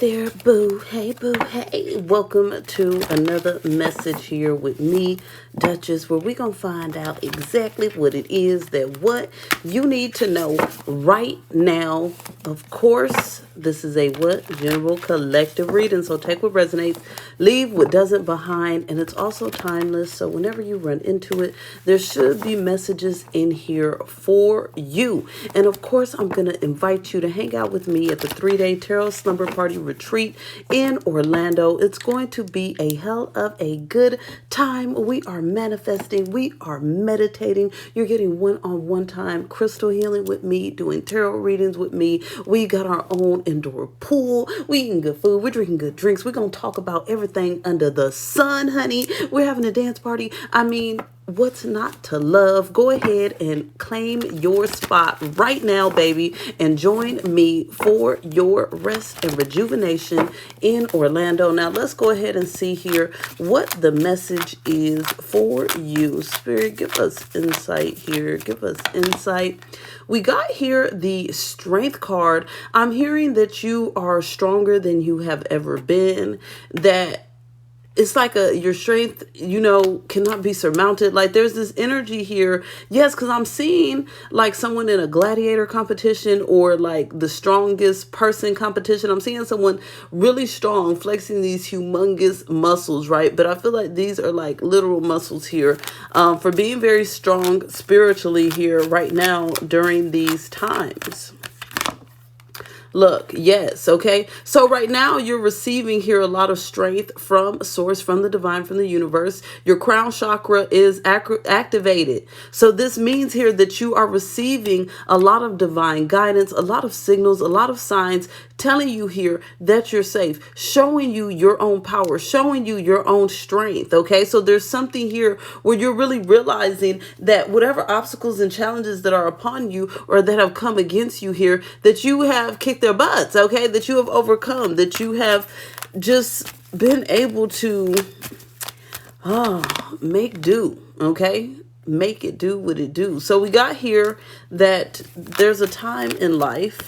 there, boo. Hey, boo. Hey. Welcome to another message here with me, Duchess, where we're going to find out exactly what it is that what you need to know right now. Of course, this is a what? General collective reading. So take what resonates, leave what doesn't behind, and it's also timeless. So whenever you run into it, there should be messages in here for you. And of course, I'm going to invite you to hang out with me at the 3-day Tarot Slumber Party retreat in Orlando. It's going to be a hell of a good time. We are manifesting. We are meditating. You're getting one-on-one time crystal healing with me, doing tarot readings with me. We got our own indoor pool. We eating good food. We're drinking good drinks. We're going to talk about everything under the sun, honey. We're having a dance party. I mean, what's not to love? Go ahead and claim your spot right now, baby, and join me for your rest and rejuvenation in Orlando. Now, let's go ahead and see here what the message is for you. Spirit, give us insight here. Give us insight. We got here the Strength card. I'm hearing that you are stronger than you have ever been, that it's like your strength, cannot be surmounted. Like there's this energy here. Yes, because I'm seeing like someone in a gladiator competition or like the strongest person competition. I'm seeing someone really strong flexing these humongous muscles, right? But I feel like these are like literal muscles here for being very strong spiritually here right now during these times. Look, yes, okay? So right now you're receiving here a lot of strength from source, from the divine, from the universe. Your crown chakra is activated. So this means here that you are receiving a lot of divine guidance, a lot of signals, a lot of signs telling you here that you're safe, showing you your own power, showing you your own strength, okay? So there's something here where you're really realizing that whatever obstacles and challenges that are upon you or that have come against you here, that you have kicked their butts, okay? That you have overcome, that you have just been able to make do, okay? Make it do what it do. So we got here that there's a time in life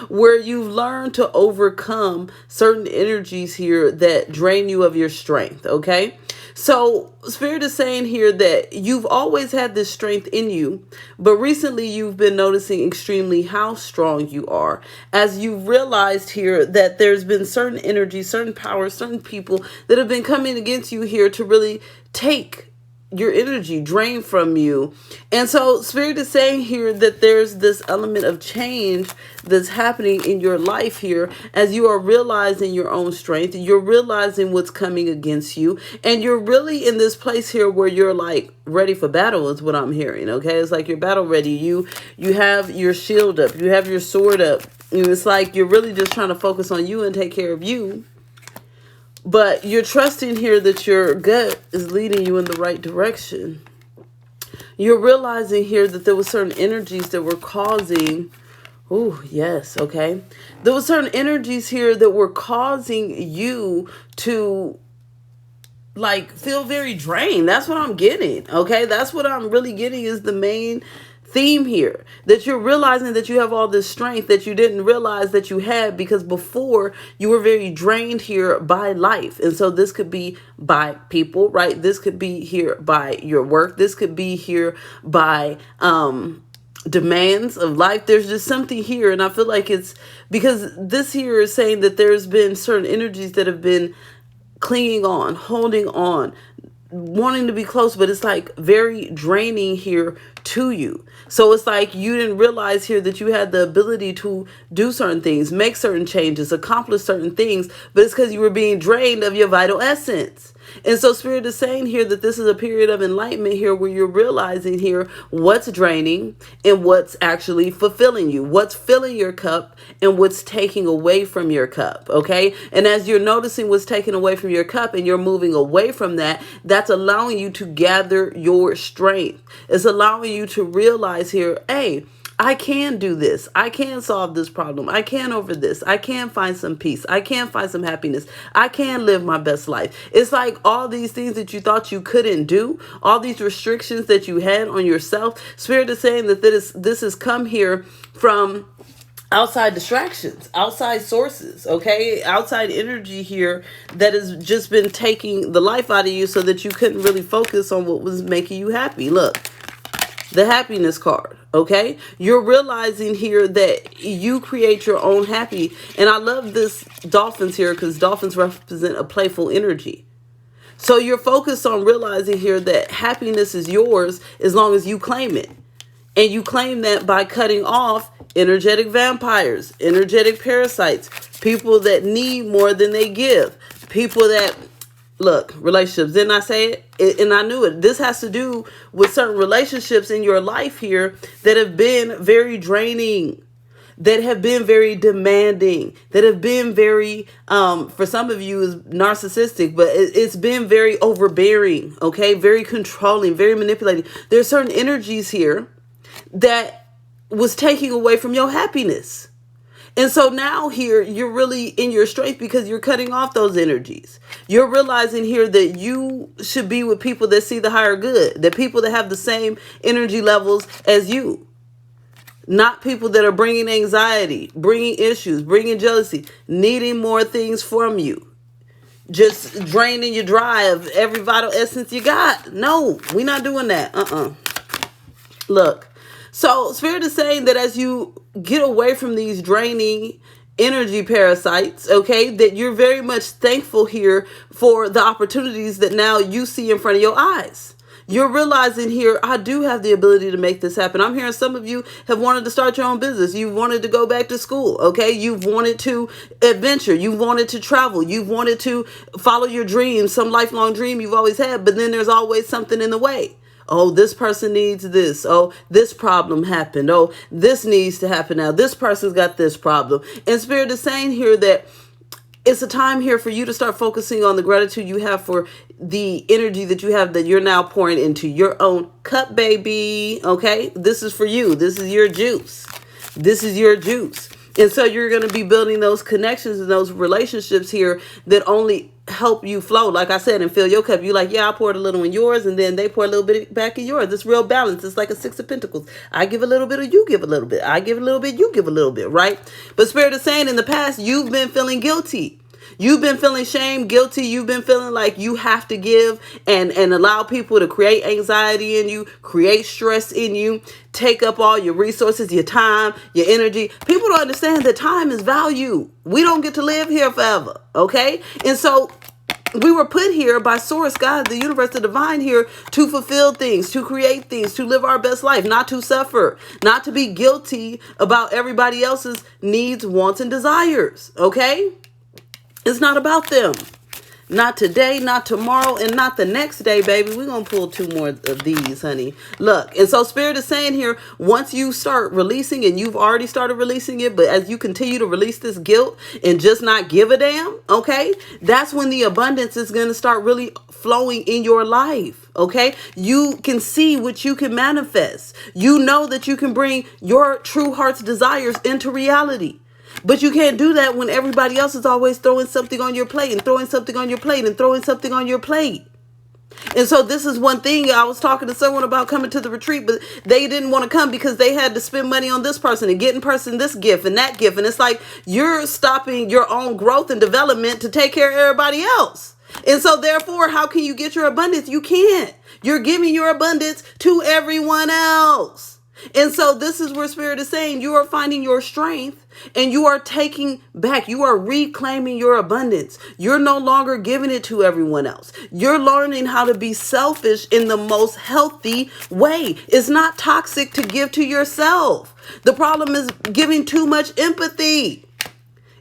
where you've learned to overcome certain energies here that drain you of your strength, okay? So Spirit is saying here that you've always had this strength in you, but recently you've been noticing extremely how strong you are as you've realized here that there's been certain energies, certain powers, certain people that have been coming against you here to really take your energy, drain from you. And so Spirit is saying here that there's this element of change that's happening in your life here as you are realizing your own strength. You're realizing what's coming against you. And you're really in this place here where you're like ready for battle is what I'm hearing. Okay. It's like you're battle ready. You have your shield up. You have your sword up. And it's like you're really just trying to focus on you and take care of you. But you're trusting here that your gut is leading you in the right direction. You're realizing here that there were certain energies that were causing, okay. There were certain energies here that were causing you to like feel very drained. That's what I'm getting, okay? That's what I'm really getting is the main theme here, that you're realizing that you have all this strength that you didn't realize that you had because before you were very drained here by life. And so this could be by people, right? This could be here by your work. This could be here by demands of life. There's just something here. And I feel like it's because this here is saying that there's been certain energies that have been clinging on, holding on, wanting to be close, but it's like very draining here to you. So it's like you didn't realize here that you had the ability to do certain things, make certain changes, accomplish certain things, but it's because you were being drained of your vital essence. And so Spirit is saying here that this is a period of enlightenment here where you're realizing here what's draining and what's actually fulfilling you, what's filling your cup and what's taking away from your cup, okay? And as you're noticing what's taken away from your cup and you're moving away from that, that's allowing you to gather your strength. It's allowing you to realize here, hey, I can do this. I can solve this problem. I can over this. I can find some peace. I can find some happiness. I can live my best life. It's like all these things that you thought you couldn't do, all these restrictions that you had on yourself. Spirit is saying that this has come here from outside distractions, outside sources, okay? Outside energy here that has just been taking the life out of you so that you couldn't really focus on what was making you happy. Look, the happiness card, okay? You're realizing here that you create your own happy. And I love this dolphins here because dolphins represent a playful energy. So you're focused on realizing here that happiness is yours as long as you claim it. And you claim that by cutting off energetic vampires, energetic parasites, people that need more than they give, people that, look, relationships, didn't I say it? And I knew it. This has to do with certain relationships in your life here that have been very draining, that have been very demanding, that have been very, for some of you is narcissistic, but it's been very overbearing, okay? Very controlling, very manipulating. There's certain energies here that was taking away from your happiness. And so now here, you're really in your strength because you're cutting off those energies. You're realizing here that you should be with people that see the higher good, that people that have the same energy levels as you. Not people that are bringing anxiety, bringing issues, bringing jealousy, needing more things from you. Just draining you dry of every vital essence you got. No, we're not doing that. Look, so Spirit is saying that as you get away from these draining energy parasites, okay, that you're very much thankful here for the opportunities that now you see in front of your eyes. You're realizing here, I do have the ability to make this happen. I'm hearing some of you have wanted to start your own business. You've wanted to go back to school, okay? You've wanted to adventure. You've wanted to travel. You've wanted to follow your dreams, some lifelong dream you've always had, but then there's always something in the way. Oh, this person needs this. Oh, this problem happened. Oh, this needs to happen now. This person's got this problem. And Spirit is saying here that it's a time here for you to start focusing on the gratitude you have for the energy that you have that you're now pouring into your own cup, baby. Okay? This is for you. This is your juice. This is your juice. And so you're going to be building those connections and those relationships here that only help you flow. Like I said, and fill your cup. You're like, yeah, I poured a little in yours, and then they pour a little bit back in yours. It's real balance. It's like a Six of Pentacles. I give a little bit, or you give a little bit. I give a little bit, you give a little bit, right? But Spirit is saying in the past, you've been feeling guilty. You've been feeling shame, guilty. You've been feeling like you have to give and allow people to create anxiety in you, create stress in you, take up all your resources, your time, your energy. People don't understand that time is value. We don't get to live here forever, okay? And so we were put here by Source, God, the universe, the divine here to fulfill things, to create things, to live our best life, not to suffer, not to be guilty about everybody else's needs, wants, and desires, okay? It's not about them. Not today, not tomorrow, and not the next day, baby. We're going to pull two more of these, honey. Look, and so Spirit is saying here, once you start releasing, and you've already started releasing it, but as you continue to release this guilt and just not give a damn, okay, that's when the abundance is going to start really flowing in your life, okay? You can see what you can manifest. You know that you can bring your true heart's desires into reality. But you can't do that when everybody else is always throwing something on your plate and throwing something on your plate and throwing something on your plate. And so this is one thing I was talking to someone about coming to the retreat, but they didn't want to come because they had to spend money on this person and getting person this gift and that gift. And it's like you're stopping your own growth and development to take care of everybody else. And so therefore, how can you get your abundance? You can't. You're giving your abundance to everyone else. And so this is where Spirit is saying you are finding your strength and you are taking back. You are reclaiming your abundance. You're no longer giving it to everyone else. You're learning how to be selfish in the most healthy way. It's not toxic to give to yourself. The problem is giving too much empathy.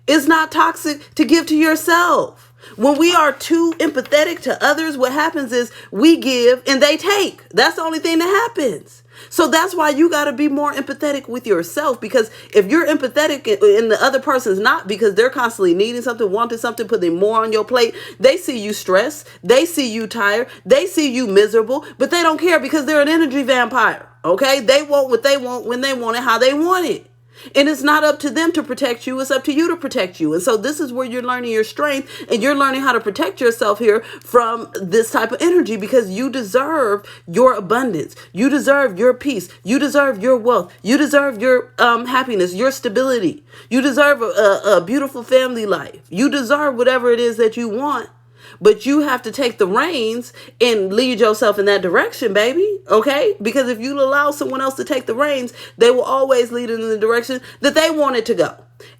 It's not toxic to give to yourself. When we are too empathetic to others, what happens is we give and they take. That's the only thing that happens. So that's why you got to be more empathetic with yourself, because if you're empathetic and the other person's not, because they're constantly needing something, wanting something, putting more on your plate, they see you stressed, they see you tired, they see you miserable, but they don't care because they're an energy vampire, okay? They want what they want when they want it, how they want it. And it's not up to them to protect you. It's up to you to protect you. And so this is where you're learning your strength, and you're learning how to protect yourself here from this type of energy, because you deserve your abundance. You deserve your peace. You deserve your wealth. You deserve your happiness, your stability. You deserve a beautiful family life. You deserve whatever it is that you want. But you have to take the reins and lead yourself in that direction, baby. Okay? Because if you allow someone else to take the reins, they will always lead in the direction that they want it to go.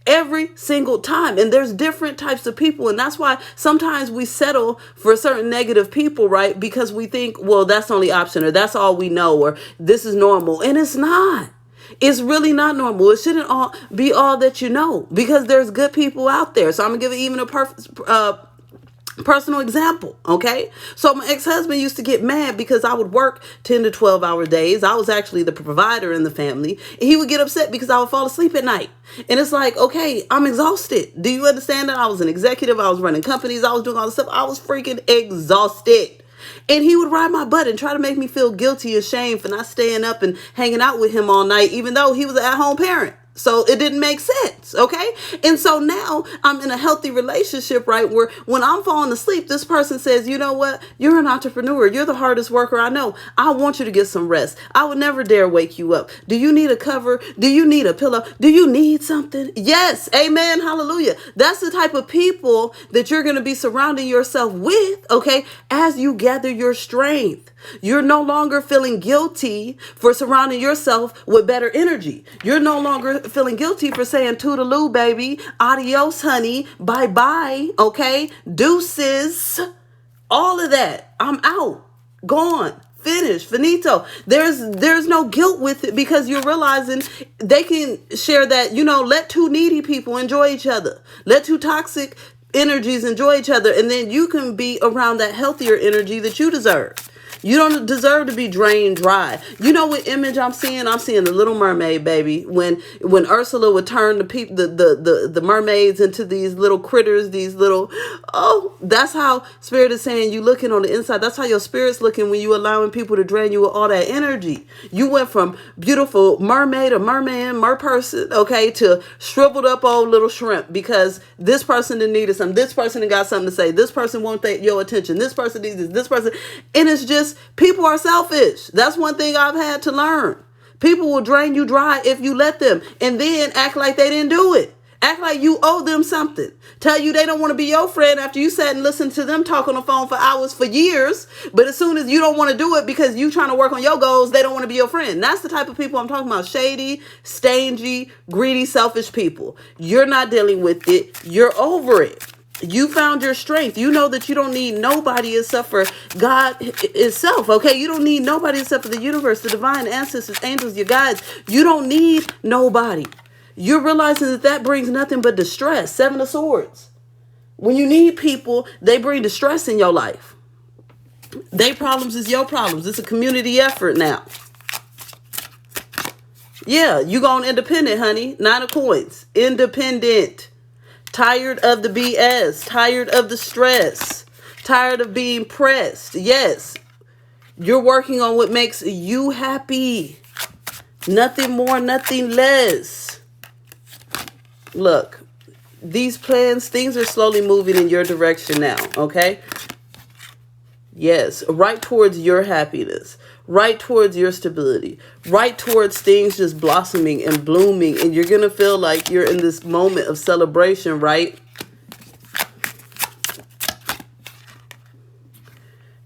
Every single time. And there's different types of people. And that's why sometimes we settle for certain negative people, right? Because we think, well, that's the only option, or that's all we know, or this is normal. And it's not. It's really not normal. It shouldn't be all that you know, because there's good people out there. So I'm going to give it even a personal example, okay? So my ex-husband used to get mad because I would work 10 to 12 hour days. I was actually the provider in the family. And he would get upset because I would fall asleep at night. And it's like, okay, I'm exhausted. Do you understand that? I was an executive. I was running companies. I was doing all this stuff. I was freaking exhausted. And he would ride my butt and try to make me feel guilty and ashamed for not staying up and hanging out with him all night, even though he was an at-home parent. So it didn't make sense, okay? And so now I'm in a healthy relationship, right, where when I'm falling asleep, this person says, you know what? You're an entrepreneur. You're the hardest worker I know. I want you to get some rest. I would never dare wake you up. Do you need a cover? Do you need a pillow? Do you need something? Yes. Amen. Hallelujah. That's the type of people that you're going to be surrounding yourself with, okay, as you gather your strength. You're no longer feeling guilty for surrounding yourself with better energy. You're no longer feeling guilty for saying toodaloo, baby, adios, honey, bye-bye, okay, deuces, all of that. I'm out, gone, finished, finito. There's no guilt with it, because you're realizing they can share that, let two needy people enjoy each other. Let two toxic energies enjoy each other, and then you can be around that healthier energy that you deserve. You don't deserve to be drained dry. You know what image I'm seeing? I'm seeing the Little Mermaid, baby. When Ursula would turn the mermaids into these little critters, these little, that's how Spirit is saying you looking on the inside. That's how your spirit's looking when you allowing people to drain you with all that energy. You went from beautiful mermaid or merman, merperson, okay, to shriveled up old little shrimp, because this person didn't need something. This person got something to say. This person wants your attention. This person needs this person. And it's just, people are selfish. That's one thing I've had to learn. People will drain you dry if you let them, and then act like they didn't do it. Act like you owe them something. Tell you they don't want to be your friend after you sat and listened to them talk on the phone for hours for years. But as soon as you don't want to do it because you trying to work on your goals, they don't want to be your friend. That's the type of people I'm talking about. Shady, stingy, greedy, selfish people. You're not dealing with it. You're over it. You found your strength. You know that you don't need nobody except for God itself, okay? You don't need nobody except for the universe, the divine ancestors, angels, your guides. You don't need nobody. You're realizing that brings nothing but distress. 7 of Swords. When you need people, they bring distress in your life. Their problems is your problems. It's a community effort now. Yeah, you going independent, honey. 9 of Coins. Independent. Tired of the BS, tired of the stress, tired of being pressed. Yes, you're working on what makes you happy. Nothing more, nothing less. Look, these plans, things are slowly moving in your direction now, okay? Yes, right towards your happiness, right towards your stability, right towards things just blossoming and blooming. And you're going to feel like you're in this moment of celebration, right?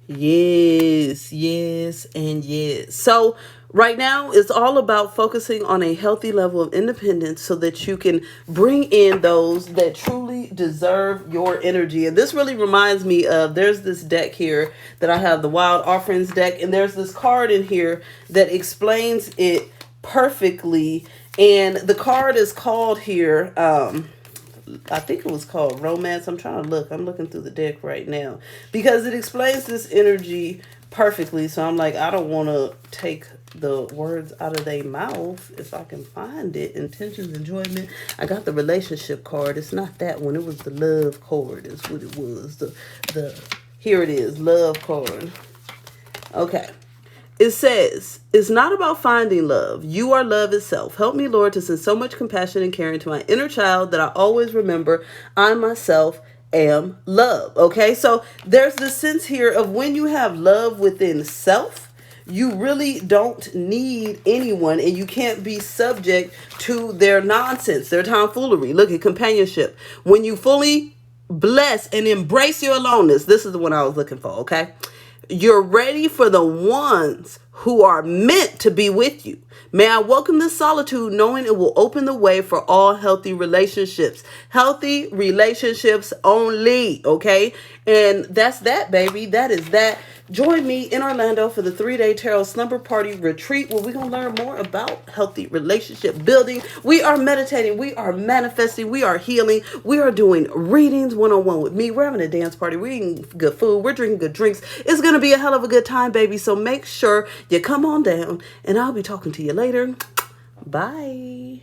Yes, yes, and yes. So right now, it's all about focusing on a healthy level of independence so that you can bring in those that truly deserve your energy. And this really reminds me of, there's this deck here that I have, the Wild Offerings deck, and there's this card in here that explains it perfectly. And the card is called here, I think it was called Romance. I'm trying to look. I'm looking through the deck right now because it explains this energy perfectly. So I'm like, I don't want to take the words out of their mouth if I can find it. Intentions, enjoyment. I got the relationship card. It's not that one. It was the love card is what it was. Here it is, love card. Okay. It says, it's not about finding love. You are love itself. Help me, Lord, to send so much compassion and care into my inner child that I always remember I myself am love. Okay, so there's the sense here of when you have love within self, you really don't need anyone and you can't be subject to their nonsense, their tomfoolery. Look at companionship. When you fully bless and embrace your aloneness, this is the one I was looking for, okay? You're ready for the ones who are meant to be with you. May I welcome this solitude knowing it will open the way for all healthy relationships. Healthy relationships only, okay? And that's that, baby. That is that. Join me in Orlando for the 3-day Tarot Slumber Party Retreat where we're going to learn more about healthy relationship building. We are meditating. We are manifesting. We are healing. We are doing readings one-on-one with me. We're having a dance party. We're eating good food. We're drinking good drinks. It's going to be a hell of a good time, baby. So make sure you come on down and I'll be talking to you later. Bye.